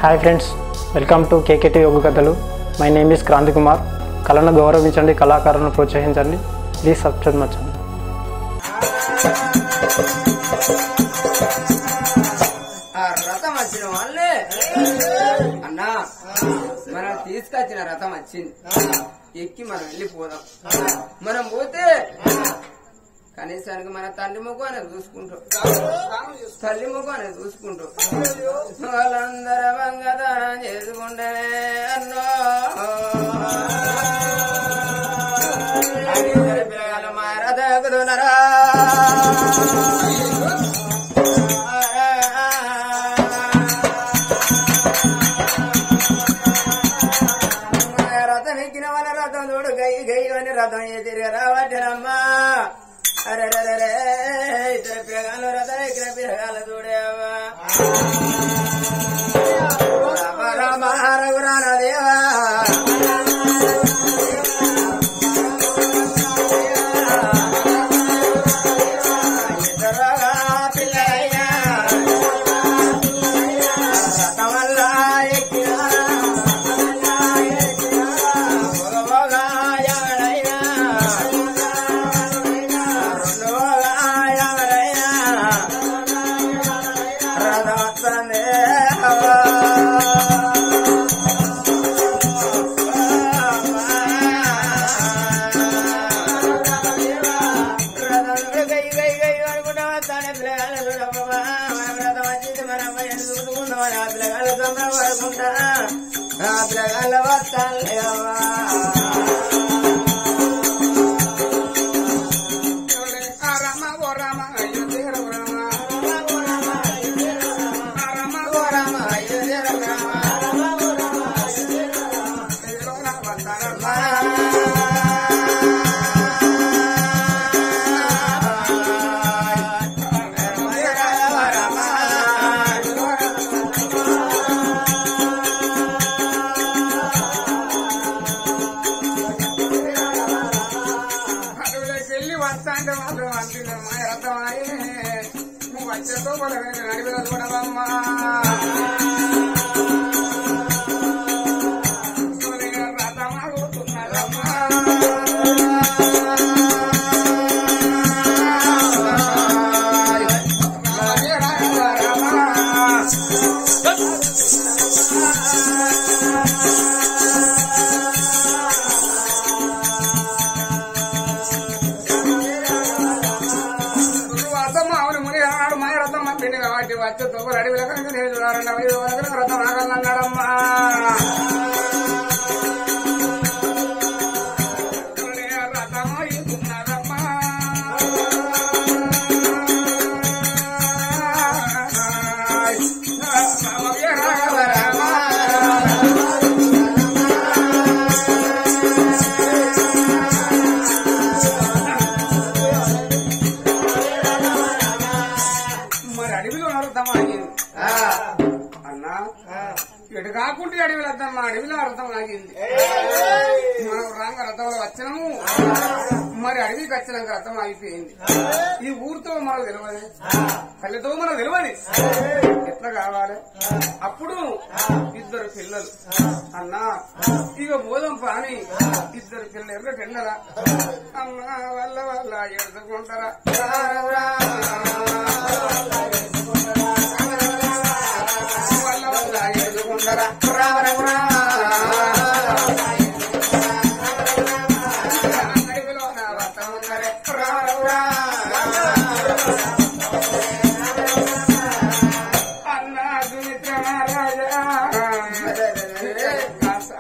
Hi friends, welcome to KKT Yoga కథలు. My name is Kranthi Kumar. కళను గౌరవించండి, కళాకారులను ప్రోత్సహించండి. Please subscribe my channel. రథం వచ్చిన వాళ్ళే అన్నా, మనం తీసుకొచ్చిన రథం వచ్చింది, ఎక్కి మనం వెళ్ళిపోదాం. మనం పోతే కనీసానికి మన తండ్రి ముఖం అనేది చూసుకుంటాం, తల్లి ముఖం అనేది చూసుకుంటాం. వాళ్ళందరూ బంగాదానం చేసుకుంటే అన్నో పిల్లలు మా రథకుతున్నారా. రథం ఎక్కిన వాళ్ళ రథం చూడు గై గై అని రథం ఎదిరి రావటనమ్మా. అరే ఇద్దరు పిల్లగాలు రథం ఎక్కిన పిల్లగాలు చూడేవా. రామ రఘురాన దేవా, ఇద్దరుగా పిల్లయ్యా రథం వల్ల ఎక్కిన పిల్లగాళ్ళ వస్తాలేవా. వచ్చే తోపలు అడవిలో కనుక నేను చూడాలన్న 5 వరకు రథం ఆగలన్నాడమ్మా. రథం అవుతున్నదమ్మా. ఎటు కాకుండా అడవిలో వద్దామా, అడవిలో అర్థం ఆగింది. మనం రాంగ రథంలో వచ్చినాము, మరి అడవికి వచ్చినాక రథం ఆగిపోయింది. ఈ ఊరితో మనకు తెలియదు, తల్లితో మనకు తెలియదు, ఎట్లా కావాలి. అప్పుడు 2 పిల్లలు అన్నా ఇక బోధం పాని 2 పిల్లలు ఎర్రటెండరా అన్నా వల్ల వల్ల ఎడుకుంటారా.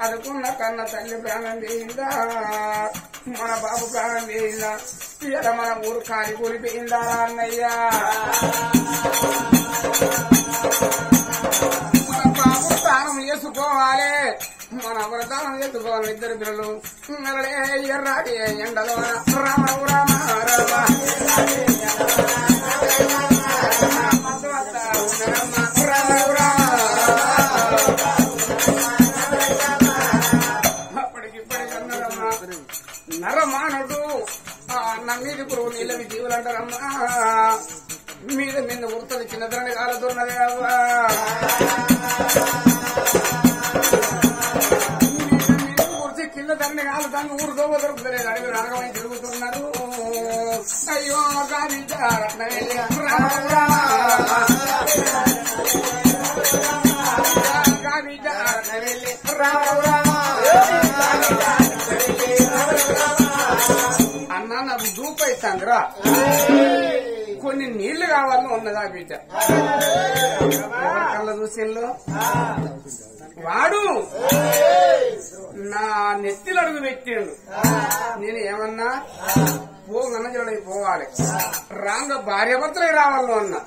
అనుకున్న కన్న తల్లి ప్రాణం చేయిందా, మన బాబు ప్రాణం చేయిందా, ఇలా మన ఊరు కాని కూలిపోయిందా అన్నయ్యా. మన బాబు ప్రాణం చేసుకోవాలి, మన వ్రతానం చేసుకోవాలి. 2 పిల్లలు ఎర్రాటి ఎండలో రామ రామ రామ నరమానుడు నమ్మీది పురుగు నీళ్ళవి జీవులంటారమ్మా. మీద మీద ఉడతలు చిన్నదరని కాలదున్నదే అవ్వా. అన్నా నాకు దూపైతాందిరా కొన్ని నీళ్లు కావాలని ఉన్నదా బిడ్డ ఎవరి కళ్ళ చూసిన్లో వాడు నా నెత్తిలు అడుగు పెట్టిండు నేను ఏమన్నా గన్నజలై పోవాలి రాంగ భార్యాభర్తలే రావాలను అన్నా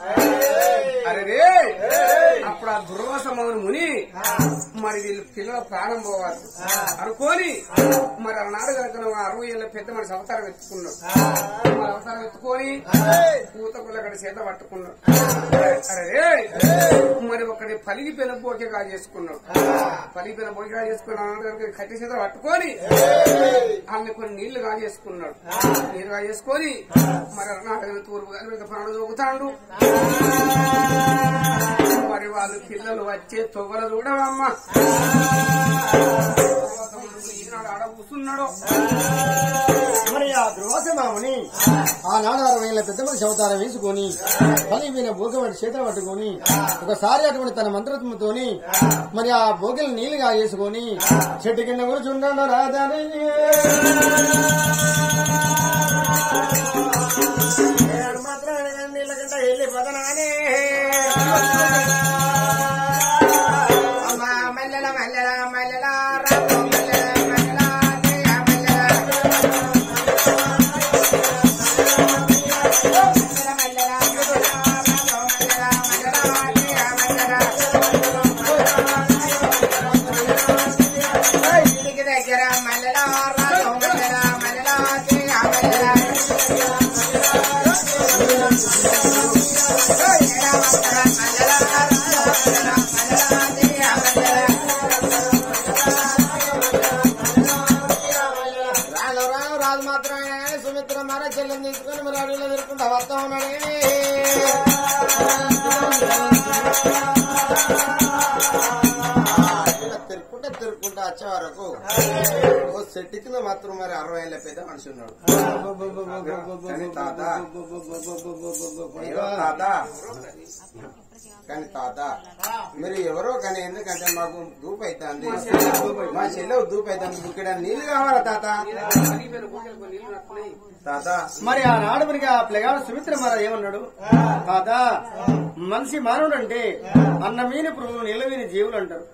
అరే అప్పుడు ఆ దుర్వాసమౌని ముని మరి వీళ్ళు పిల్లల ప్రాణం పోవాలి అనుకోని మరి అన్నాడు కనుక 60 ఏళ్ళ పెద్ద మనిషి అవతారం ఎత్తుకున్నాడు మరి అవతారం ఎత్తుకొని పూత పుల్లగడి చేత పట్టుకున్నాడు అరే మరి ఒకటి పలిగిపోయిన బోకిగా చేసుకున్నాడు పలిగిపోయిన బోకిగా చేసుకున్నాడు కనుక కట్టి చేత పట్టుకొని ఆమె కొన్ని నీళ్లు కాజేసుకున్నాడు నీరుగా చేసుకొని మరి అన్నాడు తూర్పు గారి పనులు దొరుకుతాడు మరి వాళ్ళు పిల్లలు వచ్చే తొవ్వల చూడవమ్మా ఈనాడు ఆడ కూర్చున్నాడు మరి ఆ దుర్వాసమాముని ఆనాడు 60 ఏళ్ల పెద్ద మనిషి అవతారం వేసుకొని పలిపోయిన భోగవాడి చేతులు పట్టుకొని ఒకసారి అటువంటి తన మంత్రత్వంతోని మరి ఆ భోగిని నీళ్లుగా వేసుకొని చెట్టు కింద కూర్చున్నాడు రాజాని మాత్రం నీళ్ళ కింద వెళ్ళి పదనానే మల్లెల మల్లెల మల్లెల రాజు మాత్రమే సుమిత్ర మర చెల్లెని తీసుకుని మరి అడవిలో తిరుక్కుంటా వస్తా ఉన్నాడేమి తిరుక్కుంటా వచ్చే వరకు చెట్టు కింద మాత్రం మరి 60 ఏళ్ళ పెద్ద మనిషి ఉన్నాడు కానీ తాత మీరు ఎవరో కానీ ఎందుకంటే మాకు దూపు అవుతుంది మా చెల్లెవు దూపు అవుతుంది ఇక్కడ నీళ్లు కావాలా తాత తాత మరి ఆనాడు మనకి ఆ పిల్లగాడు సుమిత్ర మరి ఏమన్నాడు తాత మనిషి మానవుడు అంటే అన్నమీని పురుగులు నీళ్ళమీని జీవులు అంటారు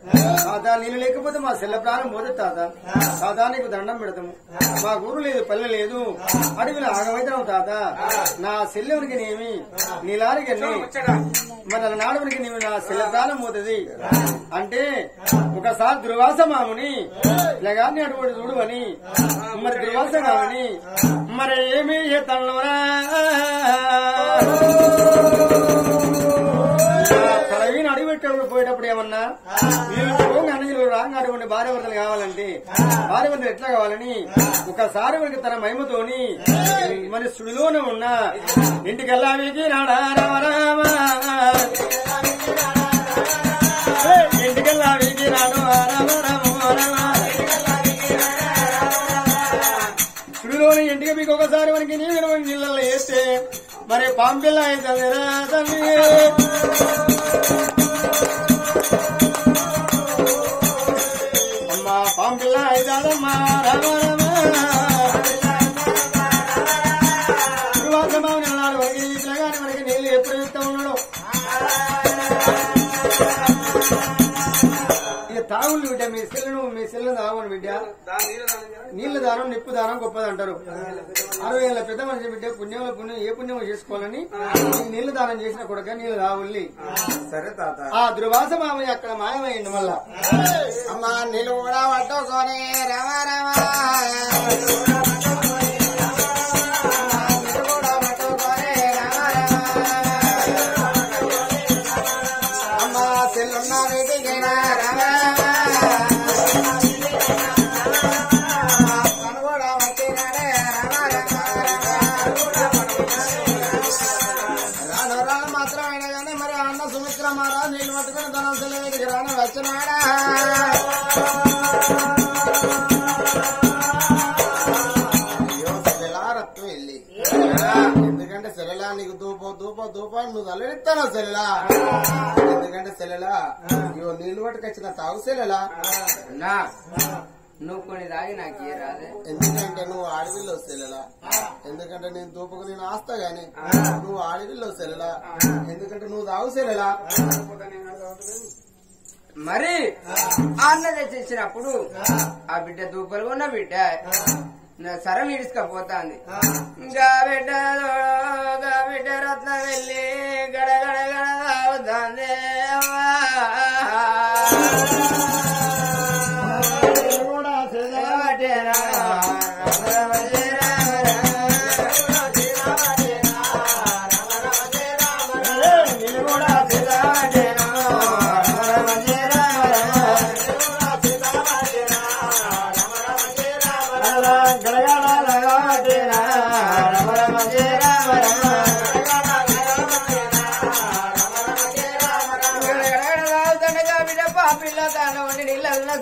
తాత నీళ్ళు లేకపోతే మా చెల్ల ప్రాణం పోతే తాత తాత నీకు దండం పెడతాము మా ఊరు లేదు పల్లె లేదు అడవిలో ఆగమైతాము తాత నా చెల్లెవునికి నేమి నీలారికి మరి నాడునికి నీవు నా చెల్ల ప్రాణం పోతుంది అంటే ఒకసారి దుర్వాస మాముని పిల్లగాన్ని అటువంటి చూడు అని మరి దుర్వాస మాముని మరి ఏమి తనలోనా తలవీని అడిగిపెట్టేప్పుడు పోయేటప్పుడు ఏమన్నా వీళ్ళు అన్నజీలు రాంగ్ అటువంటి భార్యభర్తలు కావాలంటే భార్యభర్తలు ఎట్లా కావాలని ఒకసారి మనకి తన మహిమతోని మన సుడిలోనే ఉన్న ఇంటికెల్లా వీకి రాడా రామ రామ ఇంటికెల్లా వీకి రాడు రామ రామ రామ సుడిలోని ఇంటికి మీకు ఒకసారి మనకి నీళ్ళలో వేస్తే మరి పాంపిల్ల అవుతుంది తండ్రి అమ్మా పాంపిల్ల అవుతాదమ్మా రామ రామ ఉన్నాడు మనకి పిల్లగాని మనకి నీళ్ళు ఎప్పుడు ఇస్తా ఉన్నాడు ఇక తాగుళ్ళు బిడ్డ మీ సెల్లు తాగని బిడ్డ నీళ్ల దానం నిప్పు దానం గొప్పది అంటారు 60 ఏళ్ళ పెద్ద మనిషి బిడ్డ పుణ్యంలో పుణ్యం ఏ పుణ్యం చేసుకోవాలని నీళ్లు దానం చేసిన కొడుక నీళ్లు రావుల్లి సరే తాత ఆ దుర్వాస మామయ్య అక్కడ మాయమైంది మళ్ళా అమ్మా నీళ్ళు కూడా పట్టుకొని రమ రమ అమ్మా సెల్లున్న వీటికి రమ మాత్రమైనా కానీ మరి అన్న సుమిత్ర మహారాజు నీళ్ళు పట్టుకుని ధనం సెలవుడికి రాని వచ్చినాడా సెలలారత్తు వెళ్ళి ఎందుకంటే సెలలా నీకు దూపో నువ్వు తల్లడిస్తాను సెల్లెలా. ఎందుకంటే సెల్లెలా ఇవో నీళ్లు పట్టుకొచ్చిన తాగు సెల్లెలా. అన్నా నువ్వు కొన్ని దాగి నాకు ఏ రాదే. ఎందుకంటే నువ్వు అడవిలో సెల్లెలా. ఎందుకంటే నేను దూపుకు నేను ఆస్తా గాని నువ్వు అడవిలో సెల్లెలా. ఎందుకంటే నువ్వు తాగు సెల్లెలా. మరి అన్న తెచ్చినప్పుడు ఆ బిడ్డ దూపలు ఉన్న బిడ్డ సరం ఇడుచుకపోతాంది. గా బిడ్డ రత్న వెళ్ళి గడగడ గడ అవుతాంది.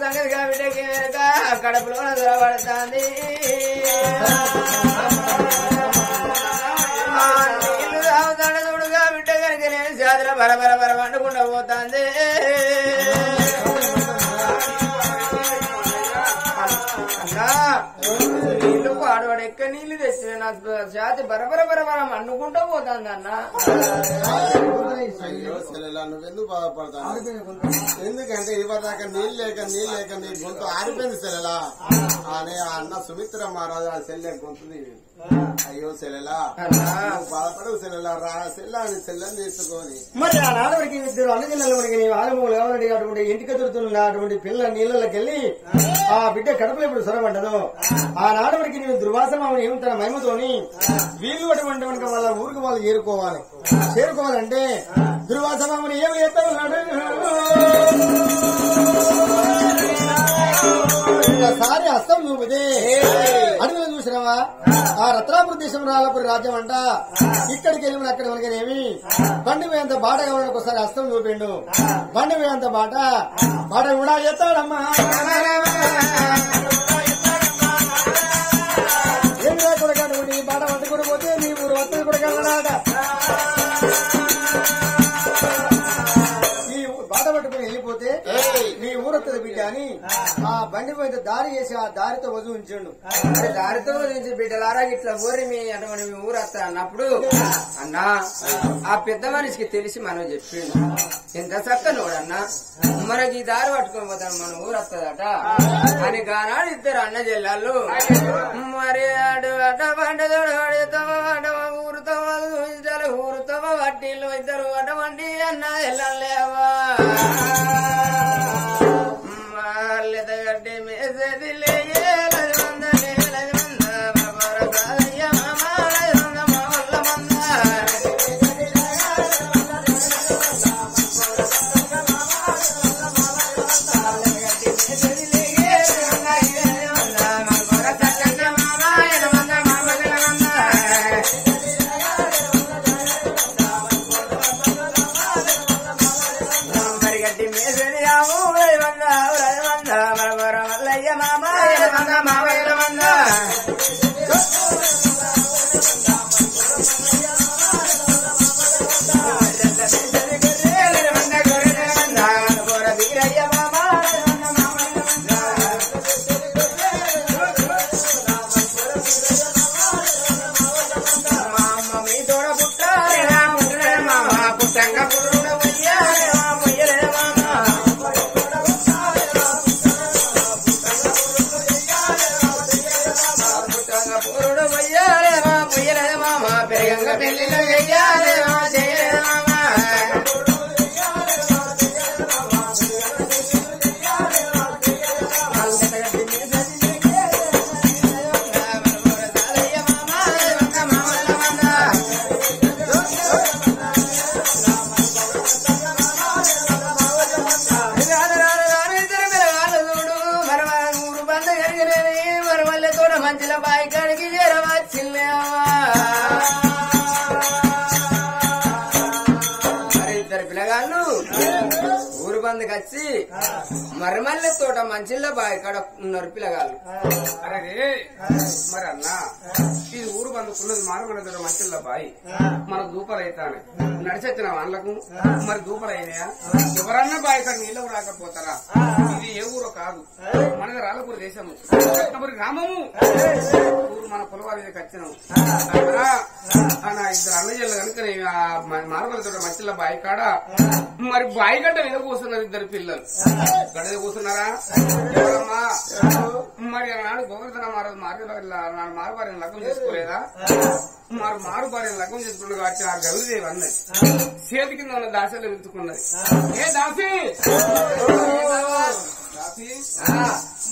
సంగతిగా బిడ్డకి కడుపులో దొరబడుతుంది. నీళ్లు తాగుతాడు చూడుగా బిడ్డ కనుక నేను చేతుల బరబర వండుకుండా పోతుంది. నీళ్లు పాడవాడు ఎక్క నీళ్లు తెచ్చిన నా చేతి బరబర వండుకుంటూ పోతుంది అన్న. అయ్యో సెల్లెలా నువ్వెందుకు బాధపడతావు? ఎందుకంటే ఇవ్వదాకా నీళ్ళు లేక నీ గొంతు ఆరిపోయింది సెల్లెలా అని ఆ అన్న సుమిత్ర మహారాజు ఆ సెల్లె గొంతుది. అయ్యో సెల్లెలా నువ్వు బాధపడవు సెల్లెలా. రా సెల్లాని సెల్లని తీసుకొని మరి ఆ నాడవరికి ఇద్దరు అన్నజిల్లల వరకు నీ ఆలమూలు కావాలంటే అటువంటి ఇంటికి ఎదురుతున్న అటువంటి పిల్లల నీళ్ళకి వెళ్ళి ఆ బిడ్డ కడుపులో ఇప్పుడు సొరబడ్డదు. ఆ నాడవరికి నీవు దుర్వాసమామని ఏమి తన మహిమతోని వీళ్ళు అటువంటి వాళ్ళ ఊరికి వాళ్ళు చేరుకోవాలంటే దుర్వాసమామని ఏమి చేస్తా ఉన్నాడు. ఒకసారి అస్తం చూపితే అడవిలో చూసినావా ఆ రత్నాపుర దేశం రాలపురి రాజ్యం అంట. ఇక్కడికి వెళ్ళి అక్కడ మనకేమి బండి పోయేంత బాట కావాలని ఒకసారి అస్తం చూపిండు. బండి పోయేంత బాట కూడా చేస్తాడమ్మా. ఏం కూడా నీ బాట పట్టుకుని పోతే నీ ఊరు వస్తుంది కూడా కలడాట. నీ బాట పట్టుకుని వెళ్ళిపోతే నీ ఊరొత్తది బిడ్డ అని ఆ బండి పోయిన దారి చేసి ఆ దారితో వధువు ఉంచండు. దారితో నుంచి బిడ్డలారా ఇట్లా ఊరి మీ అటువంటి మీ ఊరు వస్తా అన్నప్పుడు అన్నా ఆ పెద్ద మనిషికి తెలిసి మనం చెప్పిండు. ఎంత చక్కనోడన్నా మనకి ఈ దారి పట్టుకొని పోతాం మన ఊరు వస్తుందట అని గానాడు ఇద్దరు అన్న జిల్లాలు. మరి ఊరుతో ఊరుతో వడ్డీలు ఇద్దరు అటువంటి అన్న వెళ్ళలేవా గడ్డి మేసేది మంచిల బాయి కాడికి చేరవచ్చిల్లేవా మరి ఇద్దరు పిల్లగాళ్ళు ఊరు బంధుగా వచ్చి మరమల్ల తోట మంచిళ్ళ బావి కాడ ఉన్నారు పిల్లగాళ్ళు. అరే మరి అన్న ఇది ఊరు బందుకున్నది మరమల్ల తోట మంచిళ్ళ బావి మనకు దూపలు అవుతాను నడిచొచ్చిన వాళ్ళకు మరి దూపలు అయినాయా? ఎవరన్నా బావి కాడ నీళ్ళు రాకపోతారా? ఇది ఏ ఊరో కాదు, మనది రాళ్ళపూర్ దేశము, రత్నపురి గ్రామము. ఊరు మన పొలవారికి వచ్చినాము. ఇద్దరు అన్నజల్లు కనుక మార్గలతో మధ్యలో బావి కాడ మరి బావి గడ్డ మీద కూర్చున్నారు ఇద్దరు పిల్లలు. గడ్డ మీద కూర్చున్నారా? మరి నాడు గోవర్ధన మారుబారిని లగ్నం చేసుకోలేదా? మరి మారుబారిని లగ్నం చేసుకున్నారు కాబట్టి ఆ గౌరీదేవి అన్నది చేతి కింద ఉన్న దాసలు వెతుకున్నది. ఏ దాసి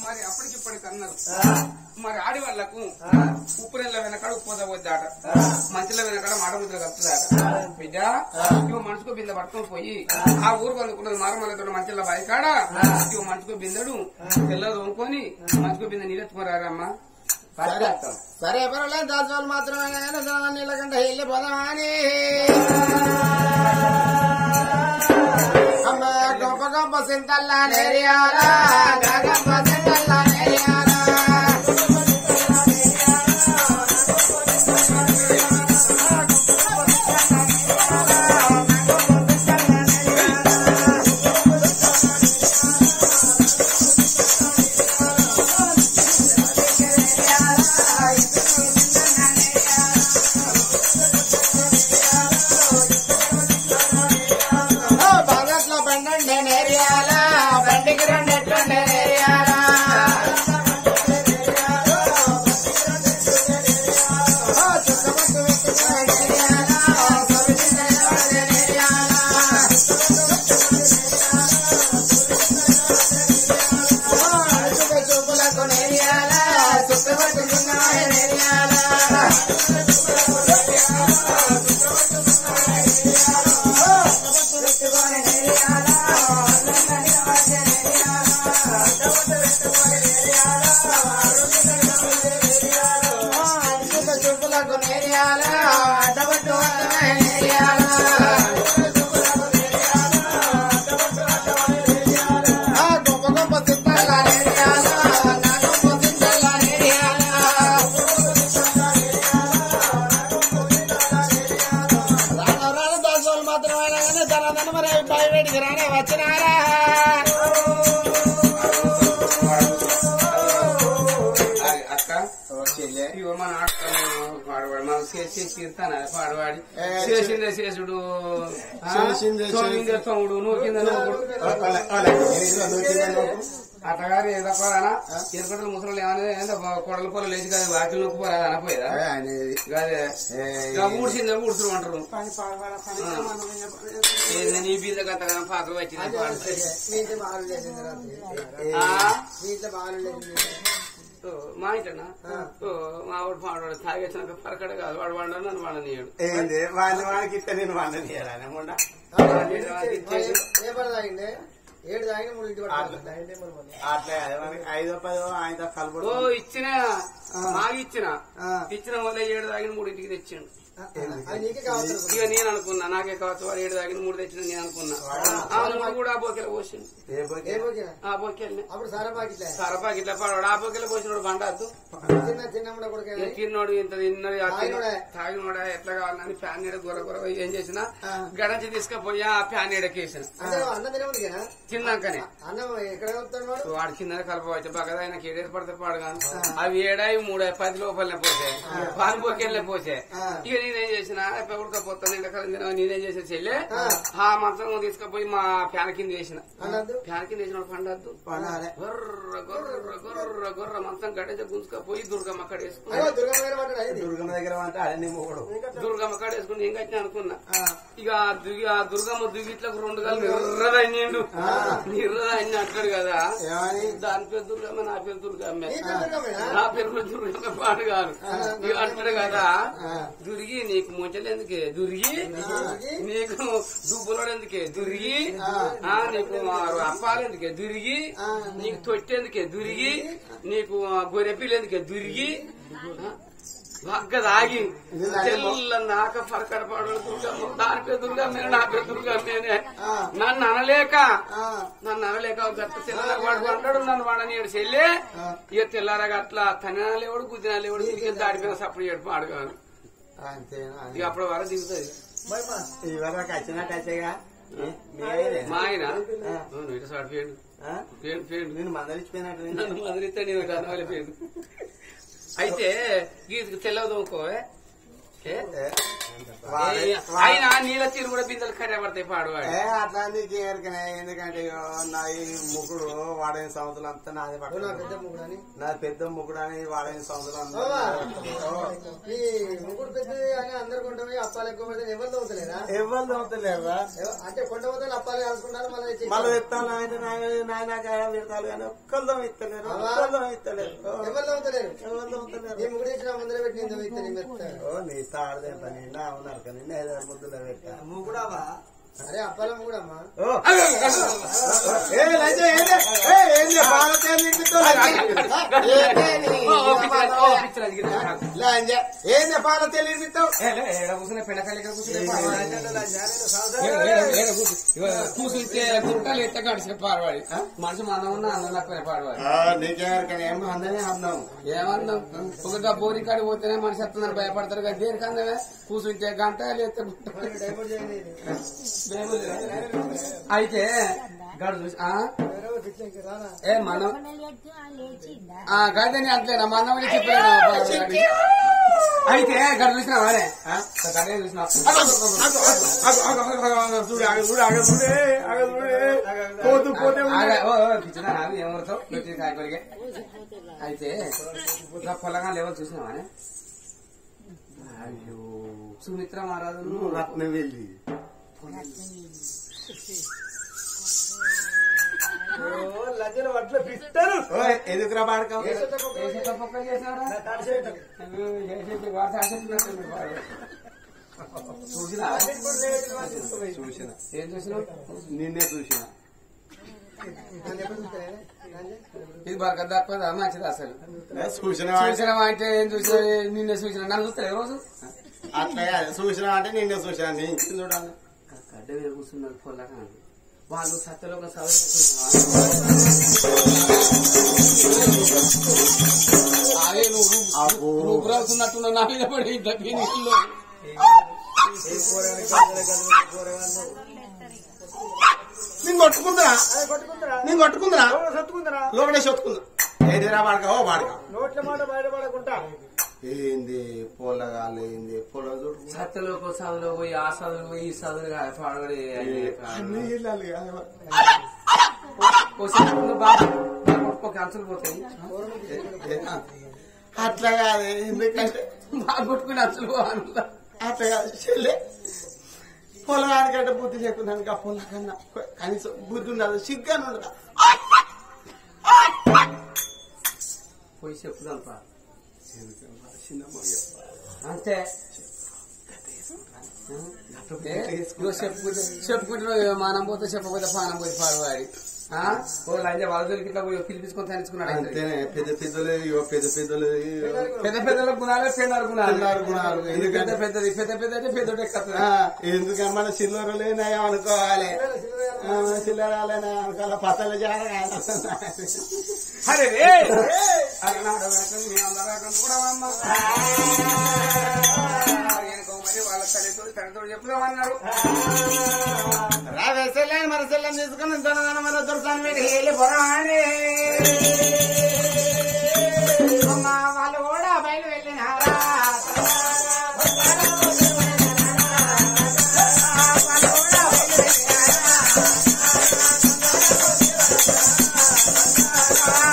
మరి అప్పటికిప్పటికి అన్నారు. మరి ఆడి వాళ్లకు ఉప్పు నెల వెనకాడ ఉప్పు వద్దాట, మంచిల వెనకాడ మాట ముద్ర కలుపుదాట. బిడ్డ ఇవ మనసుకో బిందె పట్టుకొని పోయి ఆ ఊరు అందుకున్నది మారమల్లతో మంచిల బాయి కాడ ఇవ మనసుకో బిందెడు తెల్ల తోముకొని మనసుకో బిందె నీళ్ళెత్తుకురారమ్మా. సరే పర్వాలేదు, దాచాలు మాత్రమే నీళ్ళకంటే వెళ్ళిపోదామని అమ్మ గొప్ప గొప్ప సింతల్లా నేరియాలా గొప్ప సింతల్లా నేరియాలా తీర్తాను పాడవాడి చేసిందే చేసుడు తోముడు నువ్వు కింద అట్టగారు ఏదన్నా ఎరుకటలు ముసలు ఏమన్నా కొడల పొల లేచి కాదు వాకిలు నొక్కుపోరా అనపోయేదా? ఊడ్చిందే ఊడ్చుడు అంటారు. నీ బీద కథ పాకలు వచ్చింది మా ఇంటనా మా వాడు పాడవాడు తాగేసినాక పరకడ కాదు వాడు వండని నన్ను వండనీయాడు. వాడికి ఇస్తే నేను వండనీయాలా? అట్లా 5 10 ఆయన కలపడు ఇచ్చిన మాకు ఇచ్చిన వల్ల 7 తాగిన 3 ఇంటికి తెచ్చిండు. ఇక నేను అనుకున్నా నాకే కావచ్చు వాడు 7 తాగిన 3 తెచ్చిన నేను అనుకున్నా. ఆ 3 కూడా ఆ బోకెల పోసిండు. ఆ బోకెల్ని సరపాకిట్లా పడవాడు ఆ బోకెల పోసినోడు బండద్దు చిన్నోడు ఇంత తిన్నది తాగినోడా ఎట్లా కావాలని ఫ్యాన్ నీడ గొర్ర గొర్ర ఏం చేసినా గడంచి తీసుకుపోయి ఆ ఫ్యాన్ నీడకేసిన తిన్నాకనే వాడు కింద కలపవచ్చు బాగా ఆయనకి ఏడేది పడితే పాడు కాను. అవి 7 3 10 లోపలనే పోసే పాలు బోకెళ్ళే పోసే. ఇక నేనేం చేసిన ఉడకపోతాను ఎండాకాలం తిన నేనేం చేసే చెల్లె ఆ మంచం తీసుకుపోయి మా ఫ్యాన్ కింద వేసిన ఫ్యాన్ కింద వేసిన పండద్దు గొర్ర గొర్ర గొర్ర గొర్ర మంచం గడ్డ గుంజుకపోయి దుర్గమ్మ కాడ వేసుకున్నా. దుర్గమ్మ దగ్గర దుర్గమ్మ కాడ వేసుకుని ఏం కట్టిన అనుకున్నా. ఇక దుర్గమ్మ దుగిట్లకు 2 గలు నిర్రదైండు నిర్రదైంది అంటాడు కదా. దాని పేరు దుర్గమ్మ నా పేరు దుర్గమ్మ నా పేరు దుర్గమ్మ పాడు కాదు ఇక అంటాడు కదా. దురిగి నీకు ముంచలేందుకే దురిగి నీకు దుబ్బులోడెందుకే దురిగి నీకు అప్పాలెందుకే దురిగి నీకు తొట్టేందుకే దురిగి నీకు గొర్రెపిల్లెందుకే దురిగి వగ్గ దాగి తెల్లన్నాక పరకరపాడు దుర్గమ్మ దాని పేరు దుర్గమ్మే నా పేరు దుర్గమ్మేనే నన్ను అనలేక గట్ట తెల్లవాడు అంటాడు నన్ను వాడని ఏడు చెల్లి ఇక తెల్లారగా అట్లా తనలేవాడు గుద్దినాలేవాడు తిరిగి దాడిపోయిన సప్పుడు ఏడు పాడుగాను ఇక అప్పుడు వరకు దిగుతుంది ఇవరకు వచ్చినట్టేగా మా ఆయన ఇటు సాడు పేడు పేడు నేను మందలిచ్చిపోయినట్టు నన్ను వదిలితే నేను కనవాలి పేడు అయితే గీతకు తెల్లవదోకోవే అయినా నీళ్ళ తీరు కూడా బిందెలు కర్రె పడతాయి పాడువాడు అట్లా నీకేరికనే ఎందుకంటే నా ఈ ముగ్గుడు వాడైన సంవత్సరం అంతా నాదే పట్టు నా పెద్ద ముగ్గుడు అని వాడైన సంవత్సరం ఈ ముగ్గురు పెద్దది అని అందరు కొంటే అప్పాలు ఎక్కువ పడితే ఎవరు తవ్వుతలేరా ఎవరు తవ్వుతలేరా అంటే కొండ పోతే అప్పాలు కాల్చుకుంటారు మళ్ళీ ఇస్తాను అయితే నాయనకాయ పెడతారు కానీ ఒక్కళ్ళం ఇస్తలేరు ఒక్కళ్ళం ఇస్తలేరు ఎవరు తవ్వుతలేరు ఎవరు తవ్వుతలేరు ఈ ముగ్గురు ఇచ్చిన ముందర పెట్టి నీ తాడదే పని నా ఉన్నారు కానీ నేను ముద్దులో పెట్టా ముగ్గుడావా అరే అప్పాల ముగ్గుడమ్మా ఏంది పాల తెలియదు కూర్చుంటే గుంటలు ఎట్ట గడిచిన పాడవాడి మనిషి మనం ఉన్న అన్నం నాకు పాడవాడి నీకేమో ఏమో అందనే అన్నాం ఏమన్నా ఒక బోరి కాడి పోతేనే మనిషి వస్తుందని భయపడతారు కదా దేనికన్నా కూర్చుంటే గంట లేతే అయితే గడు చూసి ఏ మనం గదని అంటలేనా మనం చెప్పాను అయితే గడు చూసినావా గడే చూసినా పిచ్చినా ఎవరితో కాయకొలిగే అయితే పొలగా లేవని చూసినావా అయ్యో సుమిత్ర మహారాజు రత్న వెళ్ళి లజ్జలు వడ్లు పిస్తారు ఎదుగురా పాడక చూసినా ఏం చూసినావు నిన్నే చూసిన ఇది బరక తక్కువ మంచిది అసలు చూసిన చూసినావా అంటే ఏం చూసినా నిన్నే చూసిన నన్ను చూస్తారు రోజు అట్లా చూసినా అంటే నిన్నే చూసినా ఇంక చూడాలి గడ్డ మీద కూర్చున్నారు పొల్లగా వాళ్ళు సత్యలో ఒక అదే నువ్వు రూపు రాస్తున్నట్టున్నా నా మీద పడి నీళ్ళు నేను కొట్టుకుందిరా లోపడే సొత్తుకుందా ఏదిరా పాడక ఓ పాడక నోట్ల మాట బయటపడకుండా ఏంది పొలగాలు ఏంది పొల సత్యలోకి చదువులో పోయి ఆ చదువులు పోయి ఈ చదువులు పాడబడి క్యాన్సల్ పోతాయి అట్లా కాదు ఎందుకంటే బాగా కొట్టుకుని అసలు అట్లా కాదు చెల్లె పొలగానికంటే బుద్ధి లేకున్నాను ఆ పొల కన్నా కనీసం బుద్ధి ఉండదు సిగ్గాను ఉండదు పోయి చెప్పుదాం అంతే చెప్పుకుంటున్నావు మానం పోతే చెప్పకపోతే పానం పోయి పాడవాడి లంజ వాళ్ళకి ఇట్లా పోయి పిలిపించుకొని తనించుకున్నాడు అంతేనే పెద్ద పెద్దలు పెద్ద పెద్దల గుణాలే పెన్నారు గుణాలు ఎందుకంటే పెద్దది పెద్ద అంటే పెద్దోడు ఎక్కడా ఎందుకంటే మన చిల్లరలేనా అనుకోవాలి చిల్లరాలేనా అనుకోవాలి పసలు చేయాలి అరే కూడా వాళ్ళ తల్లితో చెప్పుదామన్నారు రావేసెల్లని మన సెల్లని తీసుకుని దొంగ మన దొరసాన్ని పెట్టి వెళ్ళిపోరాని వాళ్ళు కూడా బయలు వెళ్ళినారా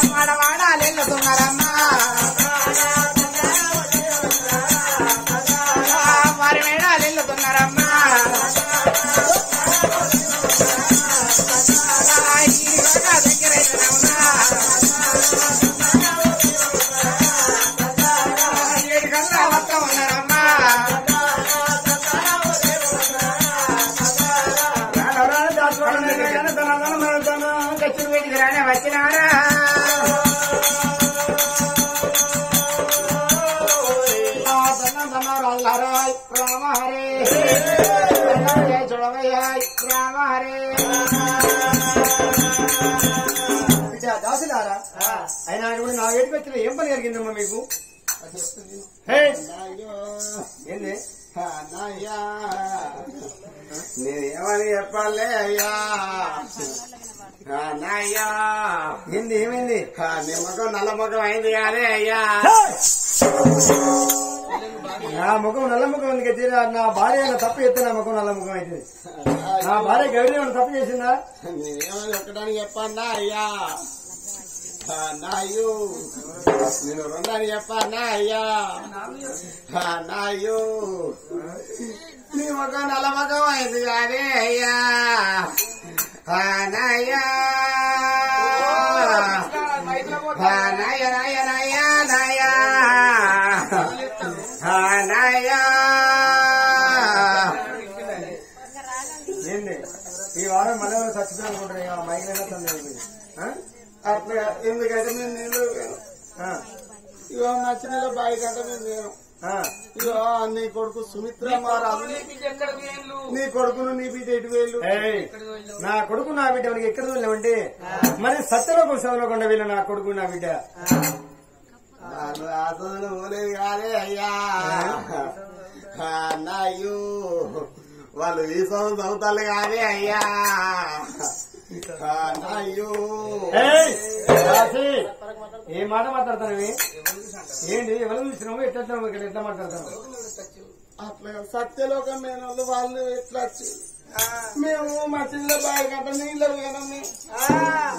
వాడవాడాలు వెళ్తున్నారమ్మా వారి మేడాలు వెళ్తున్నారమ్మా వచ్చినారా దాసులారా అయినా కూడా నా వేడికి వచ్చిన ఏం పని జరిగిందమ్మా మీకు హే, ఏంది అన్నయ్యా నేనేమని చెప్పాలే అయ్యా అన్నయ్యా ఏంది ఏమైంది నీ ముఖం నల్ల ముఖం అయింది కానీ అయ్యా నా ముఖం నల్ల ముఖం ఎందుకైతే నా భార్య ఏమైనా తప్పు చేస్తే నా ముఖం నల్ల ముఖం అవుతుంది నా భార్య గౌరీ ఏమైనా తప్పు చేసిందా నేనేమని చెప్పడానికి చెప్పన్నా అయ్యా అన్నాయు నేను రెండని చెప్పన్నా అయ్యా అన్నాయు నీ ముఖం నల్ల ముఖం అయింది కానీ అయ్యా అన్నయ్యా నాయ నాయ నాయ నాయ నాయ ఏంది ఈ వారం మళ్ళీ చచ్చిపోయి అనుకుంటారు మైగ్రేన్ అవుతుంది అట్లా ఎందుకంటే నేను నీళ్ళు ఇగో నచ్చిన బావి కంటే నేను వేరు ఇగో నీ కొడుకు సుమిత్ర మహారాజు నీ కొడుకును నీ బిడ్డ 7,000 నా కొడుకు నా బిడ్డ మనకి ఎక్కడ వెళ్ళామంటే మరి సత్యలో చదవకుండా వీళ్ళు నా కొడుకు నా బిడ్డ అసలు పోలేదు కాదే అయ్యా అన్నాయు వాళ్ళు ఈ సంవత్సరం చదువుతారు కాదే అయ్యా అన్నాయు ఏ మాట మాట్లాడతానవి ఏంటి ఎవరు చూసినావు ఎట్లా ఇక్కడ ఎట్లా మాట్లాడతాను అట్లా సత్యలోకం మేము వాళ్ళు ఎట్లా మేము మా చిన్న బావి గంట నీళ్ళు పోయానని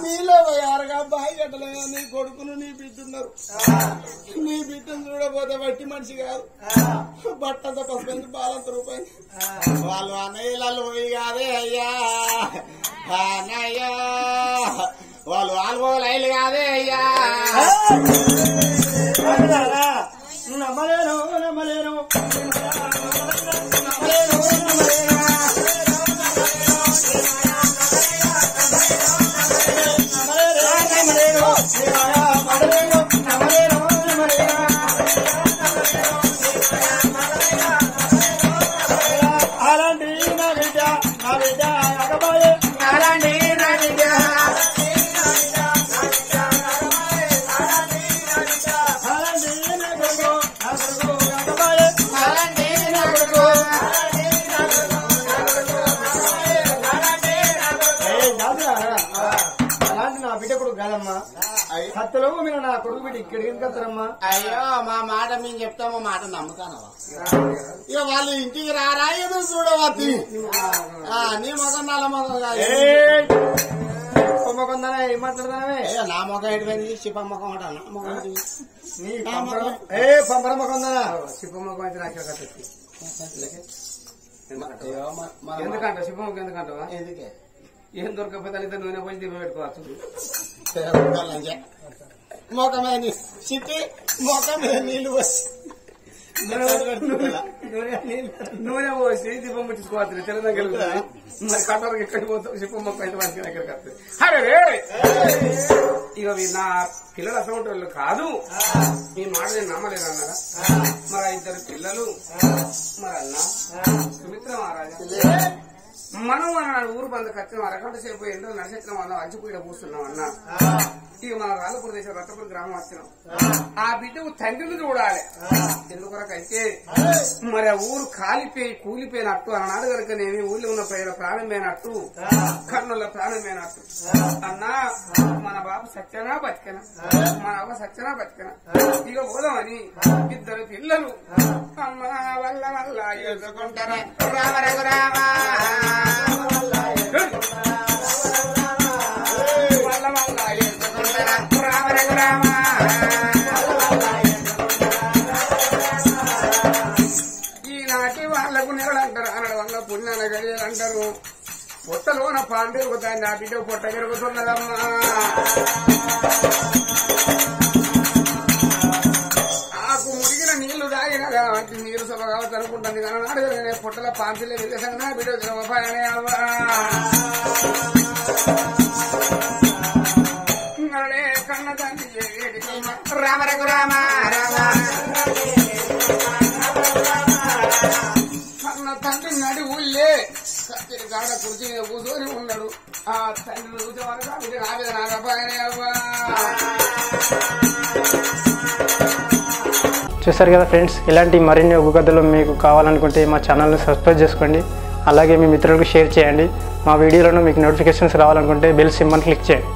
నీళ్ళు పోయారుగా బావి గంటలేదా నీ కొడుకును నీ బిడ్డున్నారు నీ బిడ్డను చూడబోతే బట్టి మనిషి కాదు బట్టంత పసుపు బాలంత రూపాయి వాళ్ళు అన్నయ్యలు పోయి కాదే అయ్యా అన్నయ్యా వాళ్ళు ఆల్పోగలైలు కాదే అయ్యా నమ్మలేను నమ్మలేను అలాంటి నా బిడ్డ అగబాయే అలాంటి నా బిడ్డ అలాంటి నా బిడ్డ కొడుకు కాదమ్మా సత్యలో మీరు నా కొడుకు బిడ్డ ఇక్కడికి ఎందుకు అయ్యో మా మాట మేము చెప్తామో మాట నమ్ముతానవా ఇక వాళ్ళు ఇంటికి రారా ఎదురు చూడవద్దు నీ మొఖం నల్ల మొఖం కాదు మొఖందానా ఏం మాట్లాడతానవే నా మొఖం ఎటువైంది శిప మొఖం అంట నా మొఖం నీ పంపర మొఖందానా శివమొగ్గం అయితే నాకు ఎందుకంట శివమొగ్గం ఎందుకంటవా ఎందుకే ఏం దొరకపోతే అయితే నూనె పోయి దిబ్బ పెట్టుకోవచ్చు మొఖం మీద చిట్టి మొఖం మీద నీళ్లు పోసి నూనె పోసి దీపం ముట్టించుకోవచ్చు తెలంగాణ కలుగుతుంది మరి కట్టరికి ఎక్కడికి పోతాం శివ మొక్క అయితే మంచిగా దగ్గరికి వస్తుంది అరే ఇక నా పిల్లలు అసలు వాళ్ళు కాదు మీ మాట నేను నమ్మలేదు అన్నారా మరి ఇద్దరు పిల్లలు మరి అన్న సుమిత్ర మహారాజా మనం అన్నాడు ఊరు బంద కచ్చిన అరగంట సేపు ఎండలు నడిచిన వాళ్ళం అచ్చిపోయిన కూర్చున్నాం అన్న ఇక మన రాళ్ళపూర్ దేశం రత్తపూర్ గ్రామం వచ్చినాం ఆ బిడ్డకు తండ్రిని చూడాలి ఎందుకొరకైతే మరి ఆ ఊరు కాలిపోయి కూలిపోయినట్టు అన్నాడు కనుకనేమి ఊళ్ళో ఉన్న ప్రజల ప్రాణమైనట్టు కర్ణుల ప్రాణమైనట్టు అన్నా మన బాబు సత్యనా బతికనా మన అవ్వ సత్యనా బతికనా ఇక పోదామని ఇద్దరు పిల్లలు అమ్మ వల్ల వల్ల ఎదుర్కొంటారా రామ రఘురామ వల్ల వల్ల ఎదుర్కొంటారా రామ రఘురామ ఈనాటి వాళ్లకు నెలలు అంటారు అనడం వల్ల పుణ్యాన గడియలు అంటారు పొట్టలోన పాండు ఎరుగుతాయి నా బిడ్డ పొట్ట పెరుగుతున్నదమ్మా ఆకు మురిగిన నీళ్లు తాగిన కాబట్టి నీరు సభ కావచ్చు అనుకుంటుంది కానీ నాడు పొట్టల పాంపిల్లే వెళ్ళేసాక నా బిడ్డ శ్రమపాయనే అవ్వా కన్న తండ్రి రామ రఘురామ రామ కన్న తండ్రి నడి ఊళ్ళే కత్తిరి గాడ కుర్చీ కూర్చొని ఉన్నాడు ఆ తండ్రి చూసే వరకు నా మీద నాగపాయనే అవ్వా చూసారు కదా ఫ్రెండ్స్, ఇలాంటి మరిన్ని ఒగ్గు కథలు మీకు కావాలనుకుంటే మా ఛానల్ని సబ్స్క్రైబ్ చేసుకోండి. అలాగే మీ మిత్రులకు షేర్ చేయండి. మా వీడియోలను మీకు నోటిఫికేషన్స్ రావాలనుకుంటే బెల్ సింబల్ క్లిక్ చేయండి.